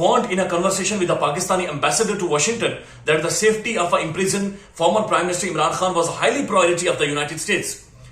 warned in a conversation with the Pakistani ambassador to Washington that the safety of an imprisoned former Prime Minister Imran Khan was a highly priority of the United States.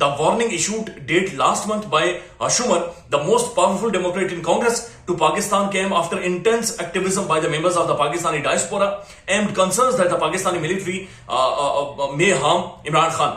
the warning issued date last month by Schumer, the most powerful Democrat in Congress, to Pakistan came after intense activism by the members of the Pakistani diaspora and concerns that the Pakistani military may harm Imran Khan.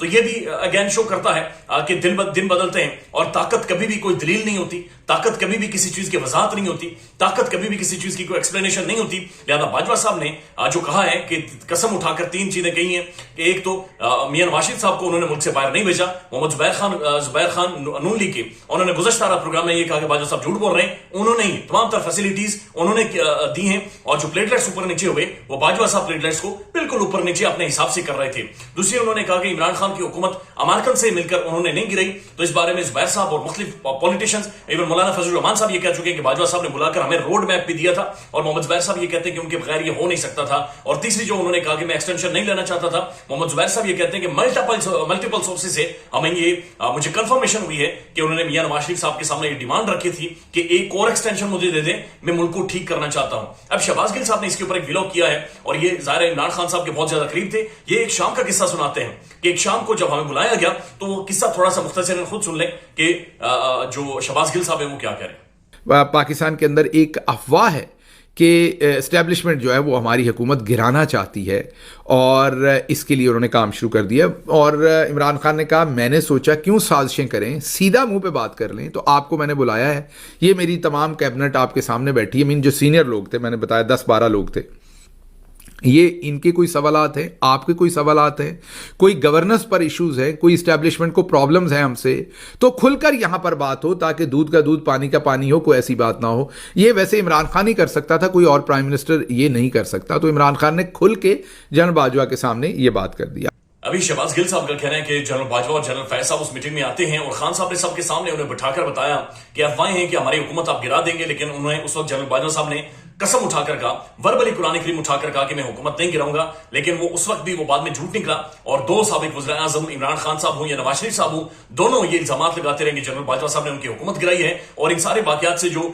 تو یہ بھی again شو کرتا ہے کہ دن بدلتے ہیں اور طاقت کبھی بھی کوئی دلیل نہیں ہوتی, طاقت کبھی بھی کسی چیز کی وضاحت نہیں ہوتی, طاقت کبھی بھی کسی چیز کی کوئی ایکسپلینیشن نہیں ہوتی. لہذا باجوہ صاحب نے جو کہا ہے کہ قسم اٹھا کر 3 چیزیں کہی ہیں کہ ایک تو میاں نواز شریف صاحب کو انہوں نے ملک سے باہر نہیں بھیجا. محمد زبیر خان نون لیگ کے انہوں نے گزشتہ پروگرام میں یہ کہا کہ باجوہ صاحب جھوٹ بول رہے ہیں, انہوں نے تمام تر فیسلٹیز انہوں نے دی ہیں اور جو پلیٹلیٹس اوپر نیچے ہوئے وہ باجوہ صاحب پلیٹلیٹس کو بالکل اوپر نیچے اپنے حساب سے کر رہے تھے. دوسری انہوں نے کہا کہ عمران خان کی حکومت امریکن سے مل کر انہوں نے نہیں گرائی. تو اس بارے میں زبیر صاحب اور مختلف پولیٹیشنز ایون مولانا فضل الرحمان صاحب یہ کہہ چکے ہیں کہ باجوہ صاحب نے بلا کر ہمیں روڈ میپ بھی دیا تھا, اور محمد زبیر صاحب یہ کہتے ہیں کہ ان کے بغیر یہ ہو نہیں سکتا تھا. اور تیسری جو انہوں نے کہا کہ میں ایکسٹینشن نہیں لینا چاہتا تھا, محمد زبیر صاحب یہ کہتے ہیں کہ ملٹیپل سورسز سے ہمیں یہ مجھے کنفرمیشن ہوئی ہے کہ انہوں نے میاں نواز شریف صاحب کے سامنے یہ ڈیمانڈ رکھی تھی کہ ایک اور ایکسٹینشن مجھے دے دیں, میں ملک کو ٹھیک کرنا چاہتا ہوں. اب شہباز گل صاحب نے اس کے اوپر ایک ولاگ کیا ہے اور یہ ظاہر عمران خان صاحب کے بہت زیادہ قریب تھے. یہ ایک شام کا قصہ سناتے ہیں کہ ایک شام کو جب ہمیں بلایا گیا تو وہ قصہ تھوڑا سا مختصراً خود سن لیں کہ جو شہباز گل صاحب ہیں وہ کیا کہہ رہے ہیں. پاکستان کے اندر ایک افواہ ہے کہ اسٹیبلشمنٹ جو ہے وہ ہماری حکومت گرانا چاہتی ہے اور اس کے لیے انہوں نے کام شروع کر دیا. اور عمران خان نے کہا میں نے سوچا کیوں سازشیں کریں, سیدھا منہ پہ بات کر لیں. تو آپ کو میں نے بلایا ہے, یہ میری تمام کیبنٹ آپ کے سامنے بیٹھی ہے. جو سینئر لوگ تھے, میں نے بتایا 10-12 لوگ تھے, یہ ان کے کوئی سوالات ہیں, آپ کے کوئی سوالات ہیں, کوئی گورننس پر ایشوز ہیں, کوئی اسٹیبلشمنٹ کو پرابلمز ہیں ہم سے, تو کھل کر یہاں پر بات ہو تاکہ دودھ کا دودھ پانی کا پانی ہو, کوئی ایسی بات نہ ہو. یہ ویسے عمران خان ہی کر سکتا تھا, کوئی اور پرائم منسٹر یہ نہیں کر سکتا. تو عمران خان نے کھل کے جنرل باجوہ کے سامنے یہ بات کر دیا. ابھی شہباز گل صاحب کا کہنا ہے کہ جنرل باجوہ اور جنرل فیض صاحب اس میٹنگ میں آتے ہیں اور خان صاحب نے سب کے سامنے انہیں بٹھا کر بتایا کہ افواہیں ہیں کہ ہماری حکومت آپ گرا دیں گے, لیکن انہوں نے اس وقت جنرل باجوہ صاحب نے قسم اٹھا کر کہا, وربلی قرآن کریم اٹھا کر کہا کہ میں حکومت نہیں گراؤں گا. لیکن وہ اس وقت بھی وہ بعد میں جھوٹ نکلا اور 2 سابق وزراء اعظم عمران خان صاحب ہوں یا نواز شریف صاحب ہوں, دونوں یہ الزامات لگاتے رہے کہ جنرل باجوہ صاحب نے ان کی حکومت گرائی ہے. اور ان سارے واقعات سے جو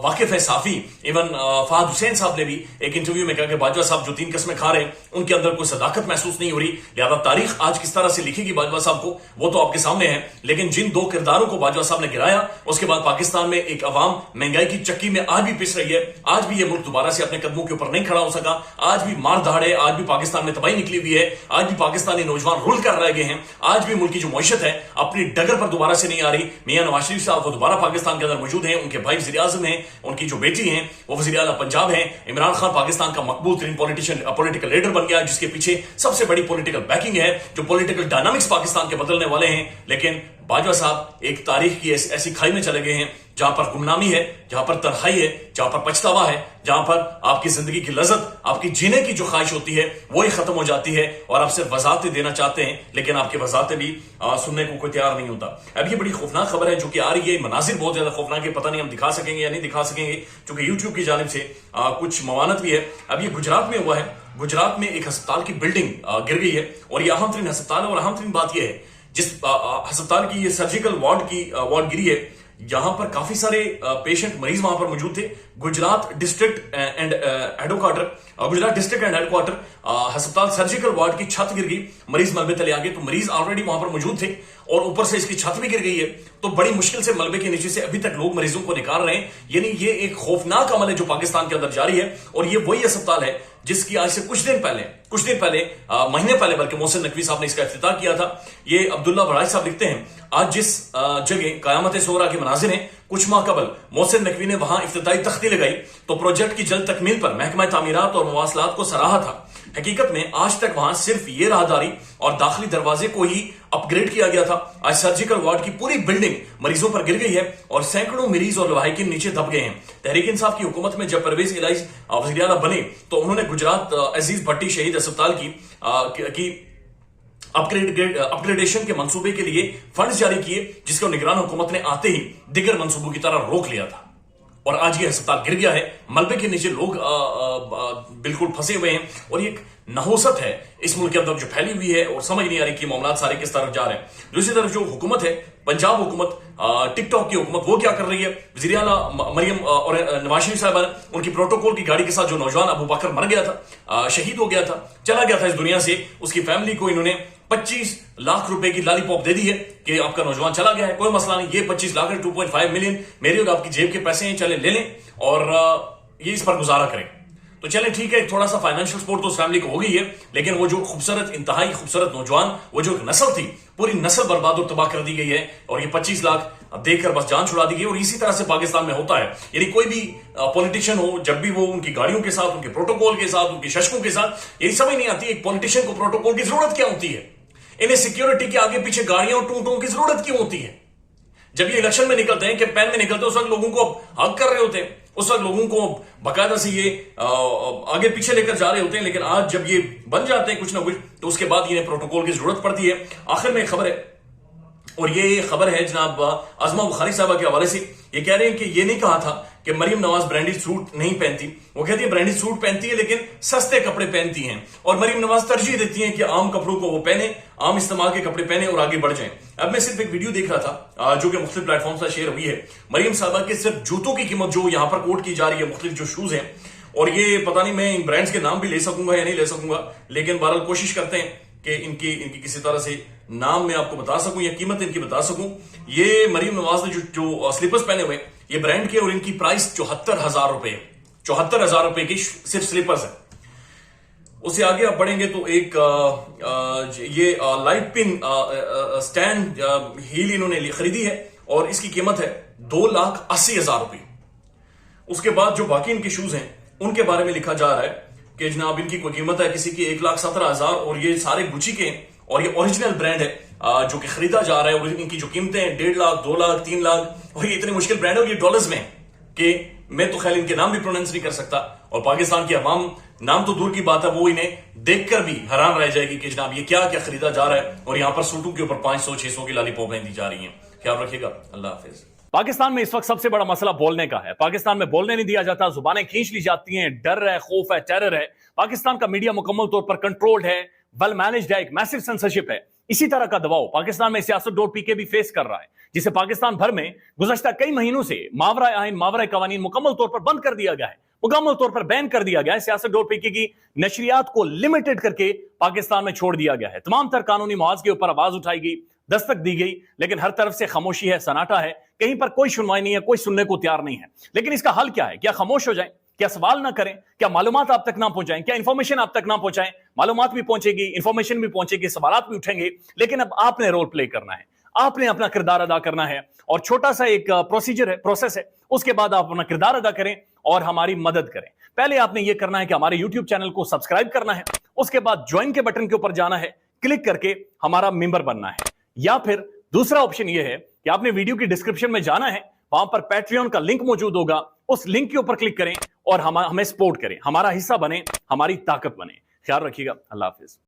واقف ہے صحافی ایون فہد حسین صاحب نے بھی ایک انٹرویو میں کہا کہ باجوہ صاحب جو 3 قسمیں کھا رہے ہیں ان کے اندر کوئی صداقت محسوس نہیں ہو رہی. لہذا تاریخ آج کس طرح سے لکھے گی باجوہ صاحب کو وہ تو آپ کے سامنے ہے, لیکن جن 2 کرداروں کو باجوہ صاحب نے گرایا اس کے بعد پاکستان میں ایک عوام مہنگائی کی چکی میں آج بھی پس رہی ہے. آج بھی یہ ملک دوبارہ سے اپنے قدموں کے اوپر نہیں کھڑا ہو سکا, آج بھی مار دھاڑے, آج بھی پاکستان میں تباہی نکلی ہوئی ہے, آج بھی پاکستانی نوجوان رول کر رہ گئے ہیں, آج بھی ملک کی جو معیشت ہے اپنی ڈگر پر دوبارہ سے نہیں آ رہی. میاں نواز شریف صاحب وہ دوبارہ پاکستان کے اندر موجود ہیں, ان کے بھائی وزیر اعظم ہیں, ان کی جو بیٹی ہیں وہ وزیر اعلیٰ پنجاب ہیں. عمران خان پاکستان کا مقبول ترین پولیٹیکل لیڈر بن گیا جس کے پیچھے سب سے بڑی پولیٹیکل بیکنگ ہے, جو پولیٹیکل ڈائنامکس پاکستان کے بدلنے والے ہیں. لیکن باجوہ صاحب ایک تاریخ کی ایسی کھائی میں چلے گئے ہیں جہاں پر گمنامی ہے, جہاں پر تنہائی ہے, جہاں پر پچھتاوا ہے, جہاں پر آپ کی زندگی کی لذت, آپ کی جینے کی جو خواہش ہوتی ہے وہی ختم ہو جاتی ہے اور آپ صرف وضاحتیں دینا چاہتے ہیں لیکن آپ کی وضاحتیں بھی سننے کو کوئی تیار نہیں ہوتا. اب یہ بڑی خوفناک خبر ہے جو کہ آ رہی ہے, مناظر بہت زیادہ خوفناک ہے, پتہ نہیں ہم دکھا سکیں گے یا نہیں دکھا سکیں گے کیونکہ یوٹیوب کی جانب سے کچھ موانت بھی ہے. اب یہ گجرات میں ہوا ہے, گجرات میں ایک ہسپتال کی بلڈنگ گر گئی ہے اور یہ اہم ترین ہسپتال ہے. اور اہم ترین بات یہ ہے جس ہسپتال کی یہ سرجیکل وارڈ گری ہے یہاں پر کافی سارے پیشنٹ مریض وہاں پر موجود تھے. Gujrat district and headquarter ہسپتال سرجیکل وارڈ کی چھت گر گئی, مریض ملبے تلے آ گئے. تو مریض آلریڈی وہاں پر موجود تھے اور اوپر سے اس کی چھت بھی گر گئی ہے, تو بڑی مشکل سے ملبے کے نیچے سے ابھی تک لوگ مریضوں کو نکال رہے ہیں. یعنی یہ ایک خوفناک عمل ہے جو پاکستان کے اندر جاری ہے. اور یہ وہی ہسپتال ہے جس کی آج سے کچھ دن پہلے مہینے پہلے بلکہ محسن نقوی صاحب نے اس کا افتتاح کیا تھا. یہ عبداللہ بڑائی صاحب لکھتے ہیں آج جس جگہ قیامت صغریٰ کے مناظر ہیں کچھ ماہ قبل محسن نقوی نے وہاں افتتاحی تختی لگائی تو پروجیکٹ کی جلد تکمیل پر محکمہ تعمیرات اور مواصلات کو سراہا تھا. حقیقت میں آج تک وہاں صرف یہ راہداری اور داخلی دروازے کو ہی اپ گریڈ کیا گیا تھا. آج سرجیکل وارڈ کی پوری بلڈنگ مریضوں پر گر گئی ہے اور سینکڑوں مریض اور لواحقین نیچے دب گئے ہیں. تحریک انصاف کی حکومت میں جب پرویز الہی وزیر اعلیٰ بنے تو انہوں نے گجرات عزیز بھٹی شہید اسپتال کی اپ گریڈیشن کے منصوبے کے لیے فنڈز جاری کیے جس کو نگران حکومت نے آتے ہی دیگر منصوبوں کی طرح روک لیا تھا. اور آج یہ ہسپتال گر گیا ہے, ملبے کے نیچے لوگ بالکل پھنسے ہوئے ہیں اور یہ ایک نحوست ہے اس ملک کے اندر جو پھیلی ہوئی ہے اور سمجھ نہیں آ رہی کہ معاملات سارے کس طرف جا رہے ہیں. دوسری طرف جو حکومت ہے پنجاب حکومت, ٹک ٹاک کی حکومت, وہ کیا کر رہی ہے. وزیر اعلیٰ مریم اور نواز شریف صاحب ان کی پروٹوکول کی گاڑی کے ساتھ جو نوجوان ابو بکر مر گیا تھا, شہید ہو گیا تھا, چلا گیا تھا اس دنیا سے, اس کی فیملی کو انہوں نے 25 لاکھ روپے کی لالی پاپ دے دی ہے کہ آپ کا نوجوان چلا گیا ہے, کوئی مسئلہ نہیں, یہ 25 لاکھ 2.5 ملین میرے اور آپ کی جیب کے پیسے ہیں, چلے لے لیں اور یہ اس پر گزارا کریں. تو چلیں ٹھیک ہے، تھوڑا سا فائنینشیل سپورٹ تو اس فیملی کو ہو گئی ہے، لیکن وہ جو خوبصورت، انتہائی خوبصورت نوجوان، وہ جو ایک نسل تھی، پوری نسل برباد اور تباہ کر دی گئی ہے، اور یہ 25 لاکھ دے کر بس جان چھڑا دی گئی. اور اسی طرح سے پاکستان میں ہوتا ہے. یعنی کوئی بھی پولیٹیشین ہو، جب بھی وہ ان کی گاڑیوں کے ساتھ، ان کے پروٹوکول کے ساتھ، ان کے ششکوں کے ساتھ، یہی سمجھ نہیں آتی ایک پولیٹیشین کو پروٹوکول کی ضرورت کیا ہوتی ہے. انہیں سیکیورٹی کے آگے پیچھے گاڑیوں اور ٹونٹوں کی ضرورت کیوں ہوتی ہے؟ جب یہ الیکشن میں نکلتے ہیں، کیمپین میں نکلتے ہیں، اس وقت لوگوں کو حق کر رہے ہوتے ہیں، اس وقت لوگوں کو باقاعدہ سے یہ آگے پیچھے لے کر جا رہے ہوتے ہیں. لیکن آج جب یہ بن جاتے ہیں کچھ نہ کچھ، تو اس کے بعد انہیں پروٹوکول کی ضرورت پڑتی ہے. آخر میں ایک خبر ہے، اور یہ خبر ہے جناب عظمہ بخاری صاحبہ کے حوالے سے. یہ کہہ رہے ہیں کہ یہ نہیں کہا تھا کہ مریم نواز برانڈیڈ سوٹ نہیں پہنتی، وہ کہتی ہے برانڈیڈ سوٹ پہنتی ہے لیکن سستے کپڑے پہنتی ہیں، اور مریم نواز ترجیح دیتی ہیں کہ عام کپڑوں کو وہ پہنے، عام استعمال کے کپڑے پہنے اور آگے بڑھ جائیں. اب میں صرف ایک ویڈیو دیکھ رہا تھا جو کہ مختلف پلیٹ فارمز پر شیئر ہوئی ہے. مریم صاحبہ کے صرف جوتوں کی قیمت جو یہاں پر کوٹ کی جا رہی ہے، مختلف جو شوز ہیں، اور یہ پتہ نہیں میں ان برانڈز کے نام بھی لے سکوں گا یا نہیں لے سکوں گا، لیکن بہرحال کوشش کرتے ہیں کہ ان کی کسی طرح سے نام میں آپ کو بتا سکوں یا قیمت ان کی بتا سکوں. یہ مریم نواز نے جو سلیپرز پہنے ہوئے یہ برانڈ کے، اور ان کی پرائس 74,000 روپے ہے. 74,000 روپے کی صرف سلیپرز ہیں. اس سے آگے آپ بڑھیں گے تو ایک یہ لائٹ پن سٹینڈ ہیل انہوں نے خریدی ہے، اور اس کی قیمت ہے 2,80,000 روپے. اس کے بعد جو باقی ان کے شوز ہیں ان کے بارے میں لکھا جا رہا ہے کہ جناب ان کی کوئی قیمت ہے کسی کی 1,17,000، اور یہ سارے گچی کے ہیں، اور یہ اوریجنل برانڈ ہے جو کہ خریدا جا رہا ہے. اور ان کی جو قیمتیں ہیں 1.5 لاکھ، 2 لاکھ، 3 لاکھ، اور یہ اتنے مشکل برانڈ ہے، اور یہ ڈالرز میں کہ میں تو خیال ان کے نام بھی پروننس نہیں کر سکتا. اور پاکستان کی عوام نام تو دور کی بات ہے، وہ انہیں دیکھ کر بھی حیران رہ جائے گی کہ جناب یہ کیا کیا خریدا جا رہا ہے. اور یہاں پر سوٹوں کے اوپر 500-600 کی لالی پوپیں دی جا رہی ہیں. خیال رکھیے گا. اللہ حافظ. پاکستان میں اس وقت سب سے بڑا مسئلہ بولنے کا ہے. پاکستان میں بولنے نہیں دیا جاتا، زبانیں کھینچ لی جاتی ہیں، ڈر ہے، خوف ہے، ٹیرر ہے. پاکستان کا میڈیا مکمل طور پر کنٹرولڈ ہے، ویل مینجڈ ہے، ایک میسو سینسرشپ ہے. اسی طرح کا دباؤ پاکستان میں سیاست.pk بھی فیس کر رہا ہے، جسے پاکستان بھر میں گزشتہ کئی مہینوں سے ماورائے آئین، ماورائے قوانین مکمل طور پر بند کر دیا گیا ہے، مکمل طور پر بین کر دیا گیا ہے. سیاست.pk کی نشریات کو لمیٹڈ کر کے پاکستان میں چھوڑ دیا گیا ہے. تمام تر قانونی محاذ کے اوپر آواز اٹھائی گئی، دستک دی گئی، لیکن ہر طرف سے خاموشی ہے، سناٹا ہے. کہیں پر کوئی سنوائی نہیں ہے، کوئی سننے کو تیار نہیں ہے. لیکن اس کا حل کیا ہے؟ کیا خاموش ہو جائیں؟ کیا سوال نہ کریں؟ کیا معلومات آپ تک نہ پہنچائیں؟ کیا انفارمیشن آپ تک نہ پہنچائیں؟ معلومات بھی پہنچے گی، انفارمیشن بھی پہنچے گی، سوالات بھی اٹھیں گے. لیکن اب آپ نے رول پلے کرنا ہے، آپ نے اپنا کردار ادا کرنا ہے. اور چھوٹا سا ایک پروسیجر ہے، پروسیس ہے، اس کے بعد آپ اپنا کردار ادا کریں اور ہماری مدد کریں. پہلے آپ نے یہ کرنا ہے کہ ہمارے یوٹیوب چینل کو سبسکرائب کرنا ہے. اس کے بعد جوائن کے بٹن کے اوپر جانا ہے، کلک کر کے ہمارا ممبر بننا ہے. یا پھر دوسرا آپشن یہ ہے کہ آپ نے ویڈیو کی ڈسکرپشن میں جانا ہے، وہاں پر پیٹریون کا لنک موجود ہوگا، اس لنک کے اوپر کلک کریں اور ہمیں سپورٹ کریں، ہمارا حصہ بنیں، ہماری طاقت بنیں. خیال رکھیے گا. اللہ حافظ.